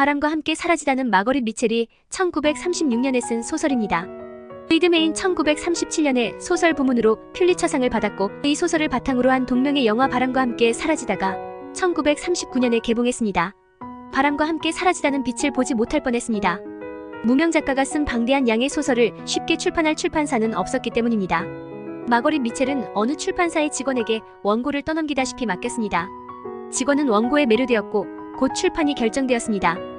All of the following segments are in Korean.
바람과 함께 사라지다는 마거릿 미첼이 1936년에 쓴 소설입니다. 리드메인 1937년에 소설 부문으로 퓰리처상을 받았고 이 소설을 바탕으로 한 동명의 영화 바람과 함께 사라지다가 1939년에 개봉했습니다. 바람과 함께 사라지다는 빛을 보지 못할 뻔했습니다. 무명 작가가 쓴 방대한 양의 소설을 쉽게 출판할 출판사는 없었기 때문입니다. 마거릿 미첼은 어느 출판사의 직원에게 원고를 떠넘기다시피 맡겼습니다. 직원은 원고에 매료되었고 곧 출판이 결정되었습니다.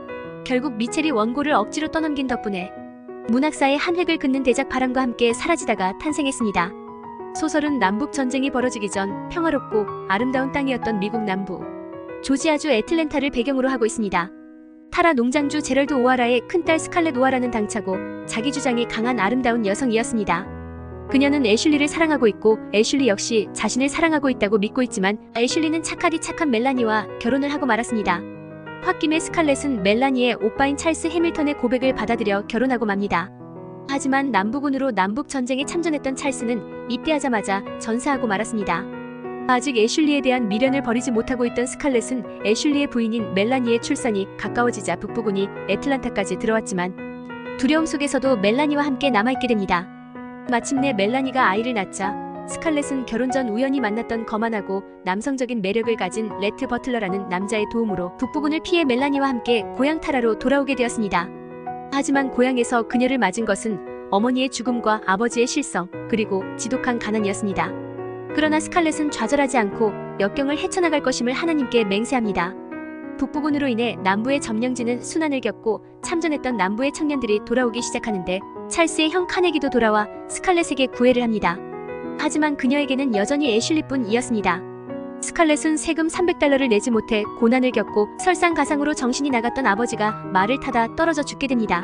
결국 미첼이 원고를 억지로 떠넘긴 덕분에 문학사의 한 획을 긋는 대작 바람과 함께 사라지다가 탄생했습니다. 소설은 남북 전쟁이 벌어지기 전 평화롭고 아름다운 땅이었던 미국 남부 조지아주 애틀랜타를 배경으로 하고 있습니다. 타라 농장주 제럴드 오하라의 큰딸 스칼렛 오하라는 당차고 자기 주장이 강한 아름다운 여성이었습니다. 그녀는 애슐리를 사랑하고 있고 애슐리 역시 자신을 사랑하고 있다고 믿고 있지만 애슐리는 착하디 착한 멜라니와 결혼을 하고 말았습니다. 홧김에 스칼렛은 멜라니의 오빠인 찰스 해밀턴의 고백을 받아들여 결혼하고 맙니다. 하지만 남부군으로 남북전쟁에 참전했던 찰스는 입대하자마자 전사하고 말았습니다. 아직 애슐리에 대한 미련을 버리지 못하고 있던 스칼렛은 애슐리의 부인인 멜라니의 출산이 가까워지자 북부군이 애틀란타까지 들어왔지만 두려움 속에서도 멜라니와 함께 남아있게 됩니다. 마침내 멜라니가 아이를 낳자 스칼렛은 결혼 전 우연히 만났던 거만하고 남성적인 매력을 가진 레트 버틀러라는 남자의 도움으로 북부군을 피해 멜라니와 함께 고향 타라로 돌아오게 되었습니다. 하지만 고향에서 그녀를 맞은 것은 어머니의 죽음과 아버지의 실성, 그리고 지독한 가난이었습니다. 그러나 스칼렛은 좌절하지 않고 역경을 헤쳐나갈 것임을 하나님께 맹세합니다. 북부군으로 인해 남부의 점령지는 순환을 겪고 참전했던 남부의 청년들이 돌아오기 시작하는데 찰스의 형 카네기도 돌아와 스칼렛에게 구애를 합니다. 하지만 그녀에게는 여전히 애슐리뿐이었습니다. 스칼렛은 세금 300달러를 내지 못해 고난을 겪고 설상가상으로 정신이 나갔던 아버지가 말을 타다 떨어져 죽게 됩니다.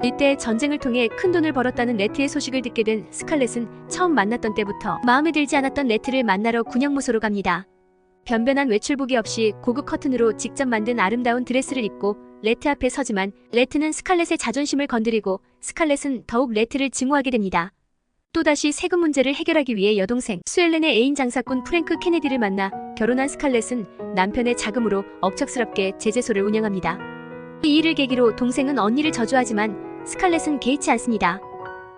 이때 전쟁을 통해 큰돈을 벌었다는 레트의 소식을 듣게 된 스칼렛은 처음 만났던 때부터 마음에 들지 않았던 레트를 만나러 군용무소로 갑니다. 변변한 외출복이 없이 고급 커튼으로 직접 만든 아름다운 드레스를 입고 레트 앞에 서지만 레트는 스칼렛의 자존심을 건드리고 스칼렛은 더욱 레트를 증오하게 됩니다. 또다시 세금 문제를 해결하기 위해 여동생 수엘렌의 애인 장사꾼 프랭크 케네디를 만나 결혼한 스칼렛은 남편의 자금으로 억척스럽게 제재소를 운영합니다. 이 일을 계기로 동생은 언니를 저주하지만 스칼렛은 개의치 않습니다.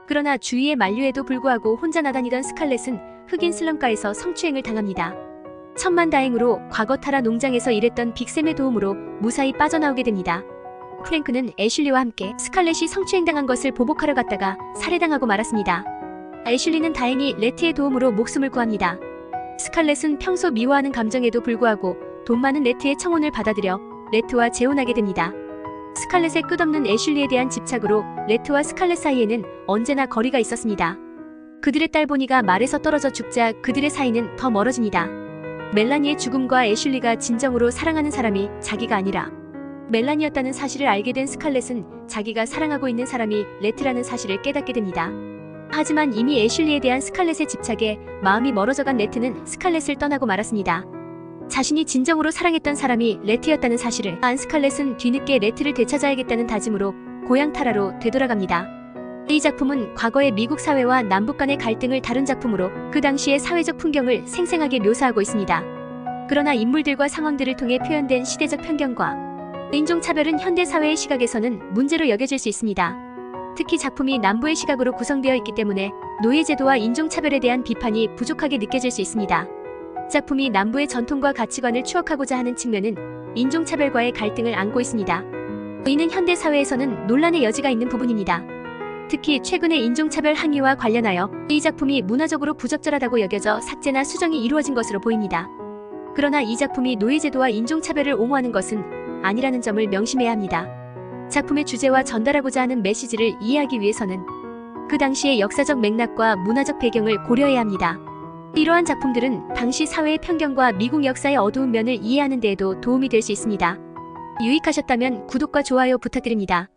그러나 주위의 만류에도 불구하고 혼자 나다니던 스칼렛은 흑인 슬럼가에서 성추행을 당합니다. 천만다행으로 과거 타라 농장에서 일했던 빅샘의 도움으로 무사히 빠져나오게 됩니다. 프랭크는 애슐리와 함께 스칼렛이 성추행당한 것을 보복하러 갔다가 살해당하고 말았습니다. 애슐리는 다행히 레트의 도움으로 목숨을 구합니다. 스칼렛은 평소 미워하는 감정에도 불구하고 돈 많은 레트의 청혼을 받아들여 레트와 재혼하게 됩니다. 스칼렛의 끝없는 애슐리에 대한 집착으로 레트와 스칼렛 사이에는 언제나 거리가 있었습니다. 그들의 딸 보니가 말에서 떨어져 죽자 그들의 사이는 더 멀어집니다. 멜라니의 죽음과 애슐리가 진정으로 사랑하는 사람이 자기가 아니라 멜라니였다는 사실을 알게 된 스칼렛은 자기가 사랑하고 있는 사람이 레트라는 사실을 깨닫게 됩니다. 하지만 이미 애슐리에 대한 스칼렛의 집착에 마음이 멀어져간 레트는 스칼렛을 떠나고 말았습니다. 자신이 진정으로 사랑했던 사람이 레트였다는 사실을 안 스칼렛은 뒤늦게 레트를 되찾아야겠다는 다짐으로 고향 타라로 되돌아갑니다. 이 작품은 과거의 미국 사회와 남북 간의 갈등을 다룬 작품으로 그 당시의 사회적 풍경을 생생하게 묘사하고 있습니다. 그러나 인물들과 상황들을 통해 표현된 시대적 편견과 인종차별은 현대사회의 시각에서는 문제로 여겨질 수 있습니다. 특히 작품이 남부의 시각으로 구성되어 있기 때문에 노예제도와 인종차별에 대한 비판이 부족하게 느껴질 수 있습니다. 작품이 남부의 전통과 가치관을 추억하고자 하는 측면은 인종차별과의 갈등을 안고 있습니다. 이는 현대사회에서는 논란의 여지가 있는 부분입니다. 특히 최근의 인종차별 항의와 관련하여 이 작품이 문화적으로 부적절하다고 여겨져 삭제나 수정이 이루어진 것으로 보입니다. 그러나 이 작품이 노예제도와 인종차별을 옹호하는 것은 아니라는 점을 명심해야 합니다. 작품의 주제와 전달하고자 하는 메시지를 이해하기 위해서는 그 당시의 역사적 맥락과 문화적 배경을 고려해야 합니다. 이러한 작품들은 당시 사회의 편견과 미국 역사의 어두운 면을 이해하는 데에도 도움이 될 수 있습니다. 유익하셨다면 구독과 좋아요 부탁드립니다.